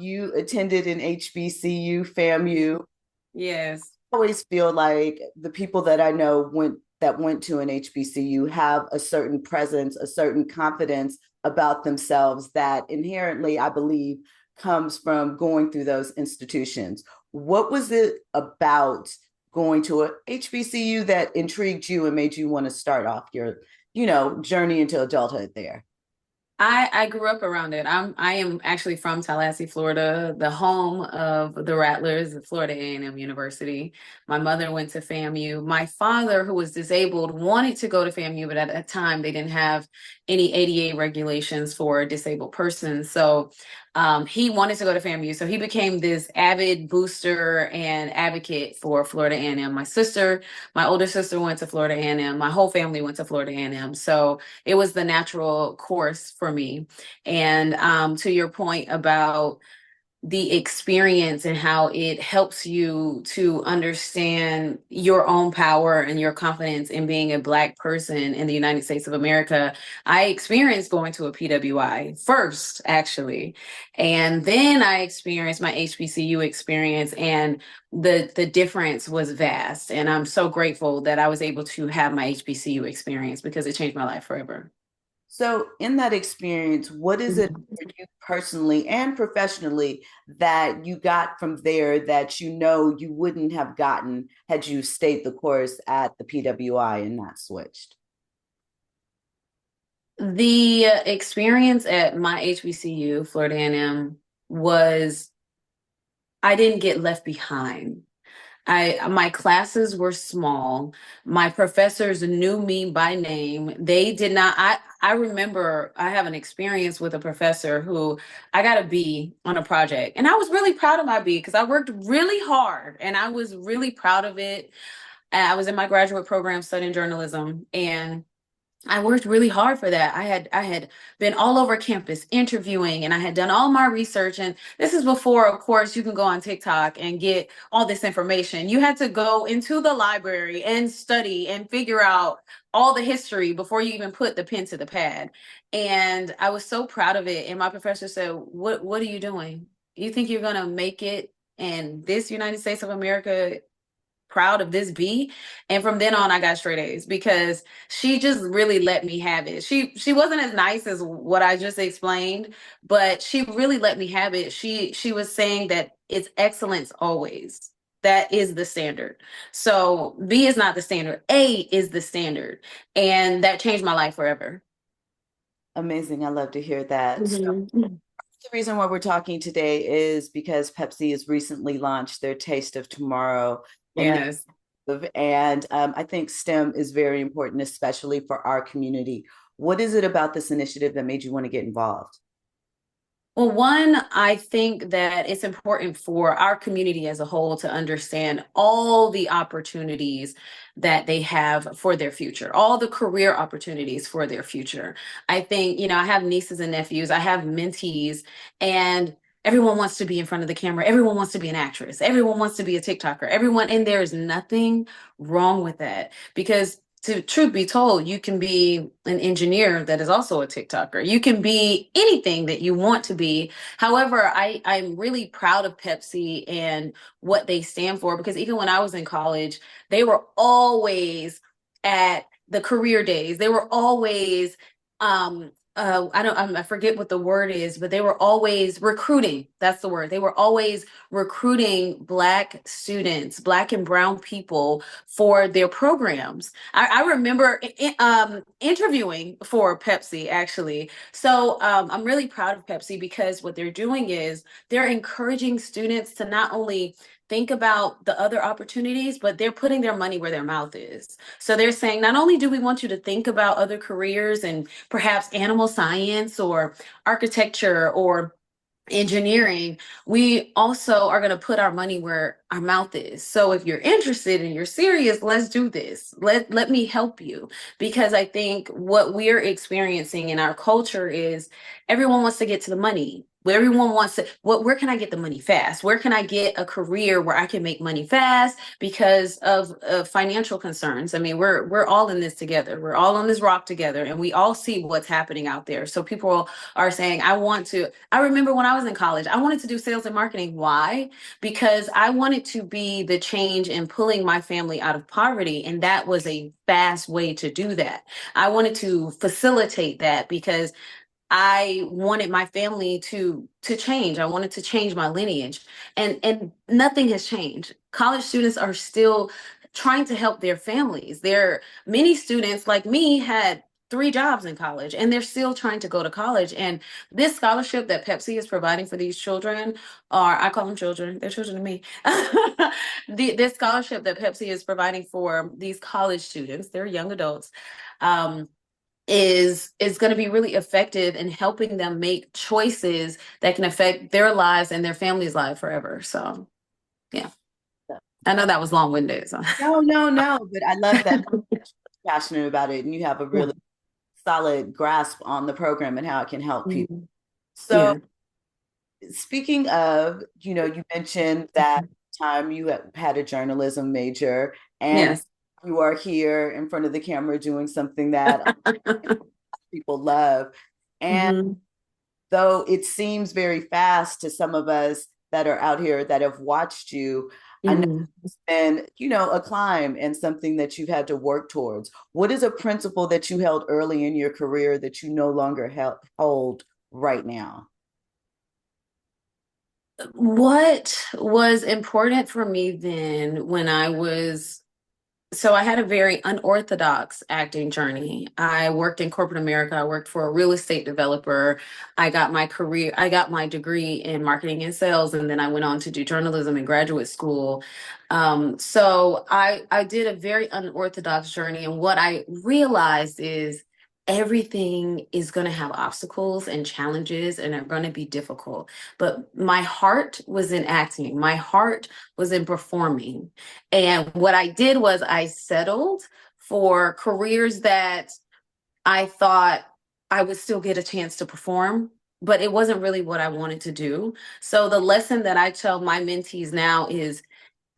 You attended an HBCU, FAMU. Yes. I always feel like the people that I know went to an HBCU have a certain presence, a certain confidence about themselves that inherently, I believe, comes from going through those institutions. What was it about going to a HBCU that intrigued you and made you want to start off your, journey into adulthood there? I grew up around it. I am actually from Tallahassee, Florida, the home of the Rattlers, the Florida A&M University. My mother went to FAMU. My father, who was disabled, wanted to go to FAMU, but at that time they didn't have any ADA regulations for disabled persons. So he wanted to go to FAMU. So he became this avid booster and advocate for Florida A&M. My older sister went to Florida A&M. My whole family went to Florida A&M. So it was the natural course for me. And to your point about the experience and how it helps you to understand your own power and your confidence in being a Black person in the United States of America. I experienced going to a PWI first, actually, and then I experienced my HBCU experience, and the difference was vast. And I'm so grateful that I was able to have my HBCU experience because it changed my life forever. So, in that experience, what is it for you personally and professionally that you got from there that you know you wouldn't have gotten had you stayed the course at the PWI and not switched? The experience at my HBCU, Florida A&M, was I didn't get left behind. My classes were small. My professors knew me by name. They did not I remember I have an experience with a professor who I got a B on a project. And I was really proud of my B because I worked really hard and I was really proud of it. I was in my graduate program studying journalism, and I worked really hard for that. I had been all over campus interviewing, and I had done all my research. And this is before, of course, you can go on TikTok and get all this information. You had to go into the library and study and figure out all the history before you even put the pen to the pad. And I was so proud of it. And my professor said, "What are you doing? You think you're gonna make it in this United States of America proud of this B?" And from then on I got straight A's because she just really let me have it. She wasn't as nice as what I just explained, but she really let me have it. She was saying that it's excellence always. That is the standard. So B is not the standard. A is the standard. And that changed my life forever. Amazing. I love to hear that. So, Mhm. the reason why we're talking today is because Pepsi has recently launched their Taste of Tomorrow Yes. initiative, and I think STEM is very important, especially for our community. What is it about this initiative that made you want to get involved? Well, one, I think that it's important for our community as a whole to understand all the opportunities that they have for their future, all the career opportunities for their future. I think, I have nieces and nephews, I have mentees, and everyone wants to be in front of the camera. Everyone wants to be an actress. Everyone wants to be a TikToker. And there is nothing wrong with that because to truth be told, you can be an engineer that is also a TikToker. You can be anything that you want to be. However, I'm really proud of Pepsi and what they stand for because even when I was in college, they were always at the career days. They were always I forget what the word is, but they were always recruiting. That's the word. They were always recruiting Black students, Black and brown people for their programs. I remember interviewing for Pepsi actually. So I'm really proud of Pepsi because what they're doing is they're encouraging students to not only think about the other opportunities, but they're putting their money where their mouth is. So they're saying, not only do we want you to think about other careers and perhaps animal science or architecture or engineering, we also are going to put our money where our mouth is. So if you're interested and you're serious, let's do this. Let me help you because I think what we're experiencing in our culture is everyone wants to get to the money. Everyone wants to, where can I get the money fast? Where can I get a career where I can make money fast because of financial concerns? I mean, we're all in this together. We're all on this rock together, and we all see what's happening out there. So people are saying, I want to. I remember when I was in college, I wanted to do sales and marketing. Why? Because I wanted to be the change in pulling my family out of poverty, and that was a fast way to do that. I wanted to facilitate that because I wanted my family to change. I wanted to change my lineage. And nothing has changed. College students are still trying to help their families. There many students like me had 3 jobs in college and they're still trying to go to college. And this scholarship that Pepsi is providing for these children, or I call them children, they're children to me. This scholarship that Pepsi is providing for these college students, they're young adults. Is going to be really effective in helping them make choices that can affect their lives and their family's life forever. So, yeah, I know that was long-winded. So. No, no, no, but I love that you're passionate about it and you have a Yeah. really solid grasp on the program and how it can help people. Mhm. So, Yeah. speaking of, you mentioned that time you had a journalism major and Yes. you are here in front of the camera doing something that people love. And Hmm. though it seems very fast to some of us that are out here that have watched you, I know Hmm. it's been, a climb and something that you've had to work towards. What is a principle that you held early in your career that you no longer hold right now? What was important for me then when I had a very unorthodox acting journey. I worked in corporate America. I worked for a real estate developer. I got my degree in marketing and sales, and then I went on to do journalism in graduate school. So I did a very unorthodox journey. And what I realized is everything is going to have obstacles and challenges and are going to be difficult. But my heart was in acting, my heart was in performing. And what I did was I settled for careers that I thought I would still get a chance to perform, but it wasn't really what I wanted to do. So the lesson that I tell my mentees now is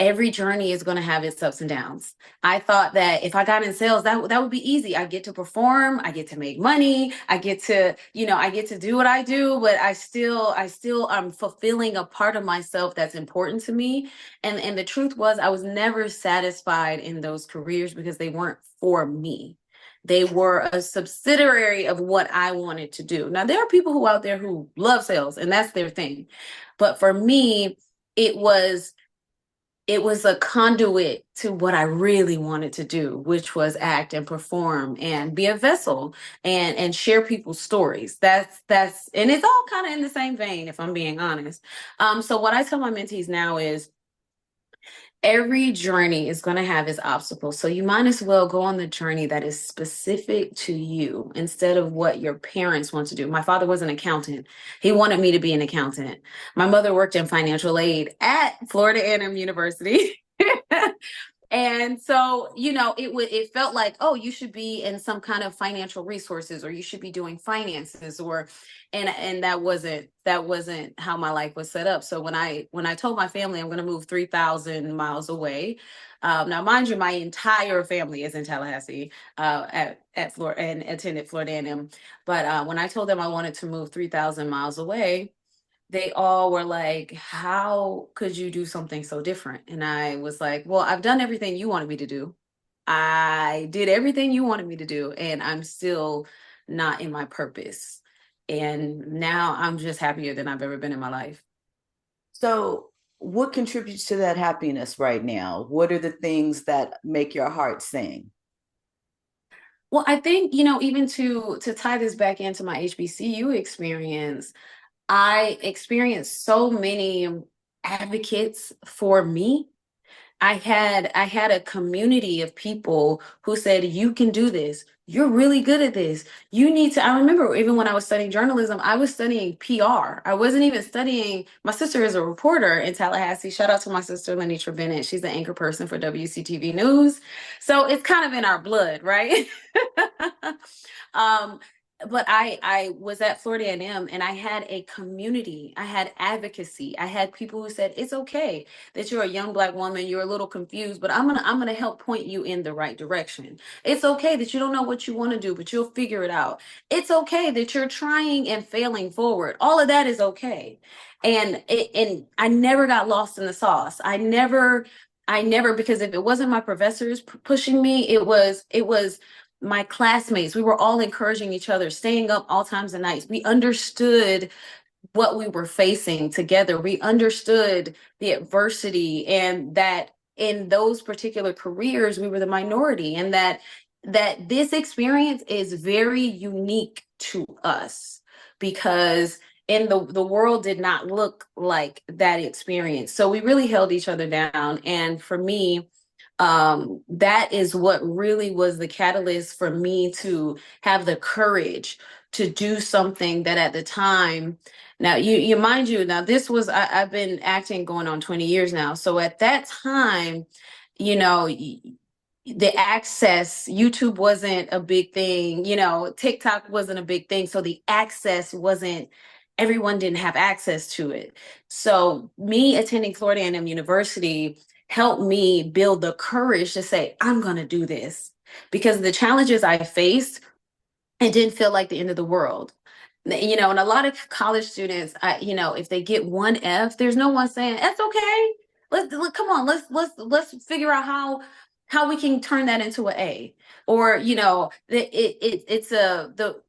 every journey is going to have its ups and downs. I thought that if I got in sales, that would be easy. I get to perform, I get to make money, I get to do what I do, but I'm fulfilling a part of myself that's important to me. And the truth was I was never satisfied in those careers because they weren't for me. They were a subsidiary of what I wanted to do. Now there are people who out there who love sales and that's their thing. But for me, it was it was a conduit to what I really wanted to do, which was act and perform and be a vessel and share people's stories. That's and it's all kind of in the same vein, if I'm being honest. So what I tell my mentees now is every journey is going to have its obstacles. So you might as well go on the journey that is specific to you instead of what your parents want to do. My father was an accountant. He wanted me to be an accountant. My mother worked in financial aid at Florida A&M University. And so, it felt like, oh, you should be in some kind of financial resources or you should be doing finances or and that wasn't how my life was set up. So when I told my family I'm going to move 3,000 miles away, now mind you, my entire family is in Tallahassee at Florida and attended Florida A&M. But when I told them I wanted to move 3,000 miles away, they all were like, how could you do something so different? And I was like, well, I've done everything you wanted me to do. I did everything you wanted me to do, and I'm still not in my purpose. And now I'm just happier than I've ever been in my life. So, what contributes to that happiness right now? What are the things that make your heart sing? Well, I think, even to tie this back into my HBCU experience, I experienced so many advocates for me. I had a community of people who said, you can do this. You're really good at this. You need to. I remember even when I was studying journalism, I was studying PR. I wasn't even studying. My sister is a reporter in Tallahassee. Shout out to my sister, Lenitra Bennett. She's the anchor person for WCTV News. So it's kind of in our blood, right? um, but I was at Florida A&M and I had a community. I had advocacy. I had people who said it's okay that you're a young Black woman, you're a little confused, but I'm gonna help point you in the right direction. It's okay that you don't know what you want to do, but you'll figure it out. It's okay that you're trying and failing forward. All of that is okay. And I never got lost in the sauce. I never, because if it wasn't my professors pushing me, it was my classmates. We were all encouraging each other, staying up all times of nights. We understood what we were facing together. We understood the adversity, and that in those particular careers we were the minority, and that this experience is very unique to us, because in the world did not look like that experience. So we really held each other down. And for me, that is what really was the catalyst for me to have the courage to do something that at the time, now you mind you, now this was, I've been acting going on 20 years now. So at that time, you know, the access, YouTube wasn't a big thing, TikTok wasn't a big thing. So the access wasn't, everyone didn't have access to it. So me attending Florida A&M University helped me build the courage to say, I'm going to do this, because the challenges I faced, it didn't feel like the end of the world. And a lot of college students, if they get one F, there's no one saying that's okay. Come on, let's figure out how we can turn that into an A. Or it's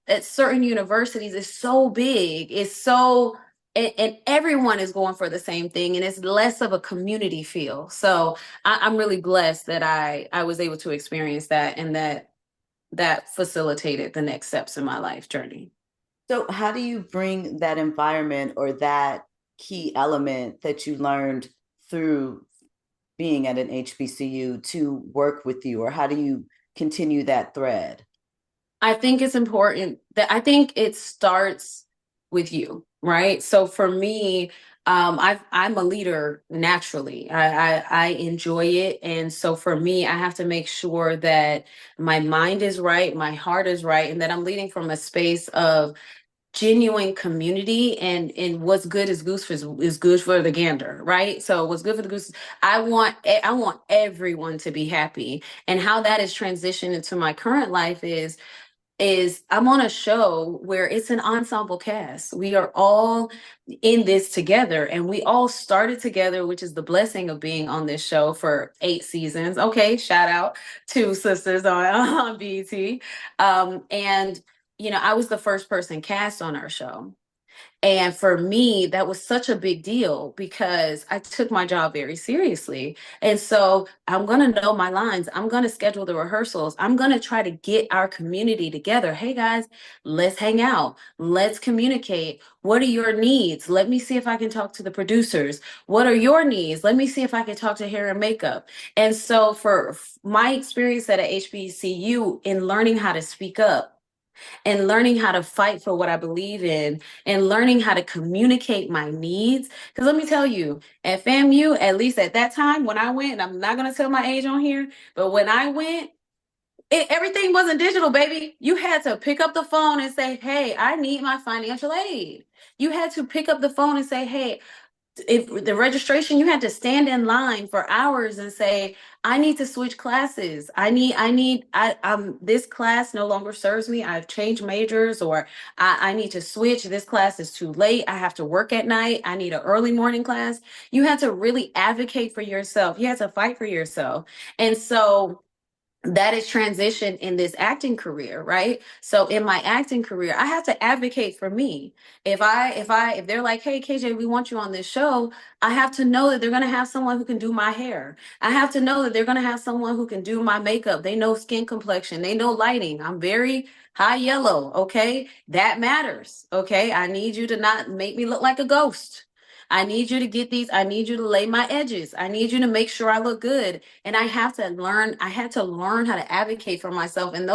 at certain universities it's so big, it's so, and everyone is going for the same thing, and it's less of a community feel. So I'm really blessed that I was able to experience that, and that facilitated the next steps in my life journey. So, how do you bring that environment or that key element that you learned through being at an HBCU to work with you, or how do you continue that thread? I think it's important that, I think it starts with you, right? So for me, I'm a leader naturally. I enjoy it, and so for me, I have to make sure that my mind is right, my heart is right, and that I'm leading from a space of genuine community. And what's good is goose for, is good for the gander, right? So what's good for the goose, I want everyone to be happy. And how that is transitioned into my current life is I'm on a show where it's an ensemble cast. We are all in this together, and we all started together, which is the blessing of being on this show for 8 seasons. Okay, shout out to sisters on BET. And I was the first person cast on our show. And for me, that was such a big deal because I took my job very seriously. And so I'm going to know my lines. I'm going to schedule the rehearsals. I'm going to try to get our community together. Hey guys, let's hang out. Let's communicate. What are your needs? Let me see if I can talk to the producers. What are your needs? Let me see if I can talk to hair and makeup. And so for my experience at a HBCU in learning how to speak up, and learning how to fight for what I believe in, and learning how to communicate my needs. Because let me tell you, at FAMU, at least at that time when I went, and I'm not going to tell my age on here, but when I went, everything wasn't digital, baby. You had to pick up the phone and say, hey, I need my financial aid. You had to pick up the phone and say, hey, if the registration, you had to stand in line for hours and say, I need to switch classes. This class no longer serves me. I've changed majors, or I need to switch. This class is too late. I have to work at night. I need an early morning class. You had to really advocate for yourself. You had to fight for yourself. And so that is transition in this acting career, right? So in my acting career, I have to advocate for me. If they're like, hey KJ, we want you on this show, I have to know that they're going to have someone who can do my hair. I have to know that they're going to have someone who can do my makeup. They know skin complexion, they know lighting. I'm very high yellow, okay? That matters, okay? I need you to not make me look like a ghost. I need you to get these, I need you to lay my edges. I need you to make sure I look good. And I had to learn how to advocate for myself. And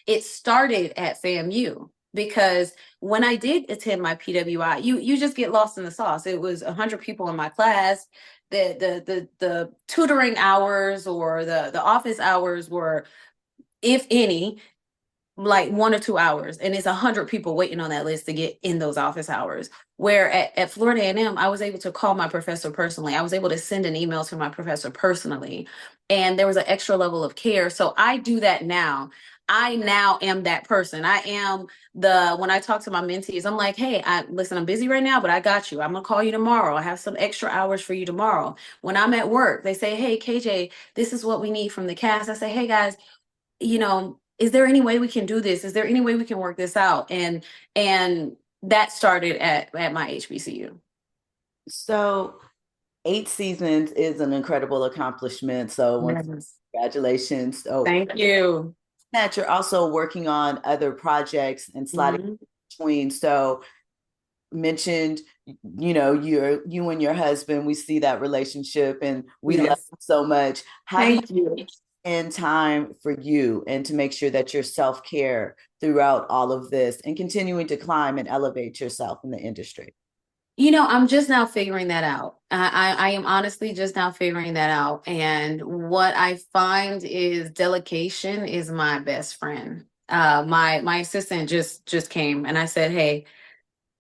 it started at FAMU, because when I did attend my PWI, you just get lost in the sauce. It was 100 people in my class. The tutoring hours or the office hours were, if any, like 1 or 2 hours, and it's 100 people waiting on that list to get in those office hours. Where at Florida A&M, I was able to call my professor personally. I was able to send an email to my professor personally, and there was an extra level of care. So I do that now. I now am that person. I am the when I talk to my mentees, I'm like, hey, listen, I'm busy right now, but I got you. I'm gonna call you tomorrow. I have some extra hours for you tomorrow. When I'm at work, they say, hey, KJ, this is what we need from the cast. I say, hey guys, is there any way we can do this? Is there any way we can work this out? And that started at my HBCU. So 8 seasons is an incredible accomplishment. So once Yes. congratulations. So Thank you. that you're also working on other projects and sliding Mhm. between. So mentioned, you and your husband, we see that relationship and we love Yes. it so much. How do you Thank you. spend time for you and to make sure that your self-care throughout all of this and continuing to climb and elevate yourself in the industry? I'm just now figuring that out. I am honestly just now figuring that out. And what I find is delegation is my best friend. My assistant just came and I said, hey,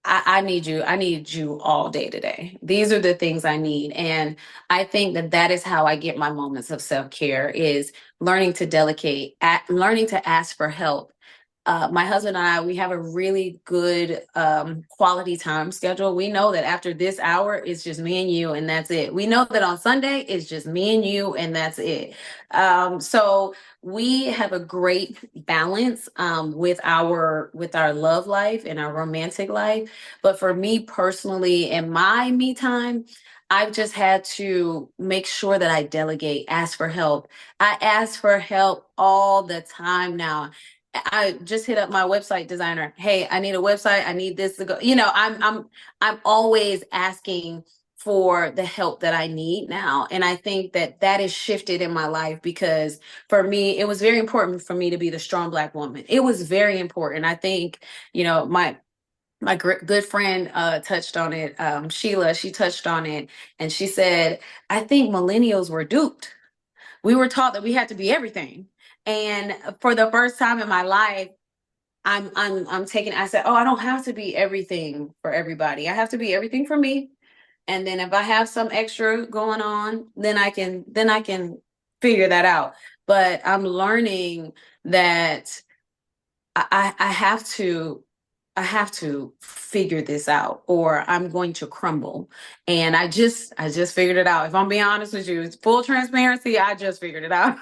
I need you. I need you all day today. These are the things I need. And I think that that is how I get my moments of self-care is learning to delegate, learning to ask for help. My husband and I, we have a really good quality time schedule. We know that after this hour, it's just me and you, and that's it. We know that on Sunday, it's just me and you, and that's it. So we have a great balance with our love life and our romantic life. But for me personally, in my me time, I've just had to make sure that I delegate, ask for help. I ask for help all the time now. I just hit up my website designer. Hey, I need a website. I need this to go. I'm always asking for the help that I need now. And I think that that is shifted in my life because for me, it was very important for me to be the strong Black woman. It was very important. I think, my good friend touched on it. Sheila, she touched on it, and she said, I think millennials were duped. We were taught that we had to be everything. And for the first time in my life, I'm taking I said, "Oh, I don't have to be everything for everybody. I have to be everything for me. And then if I have some extra going on, then I can figure that out." But I'm learning that I have to figure this out or I'm going to crumble. And I just figured it out. If I'm being honest with you, it's full transparency. I just figured it out.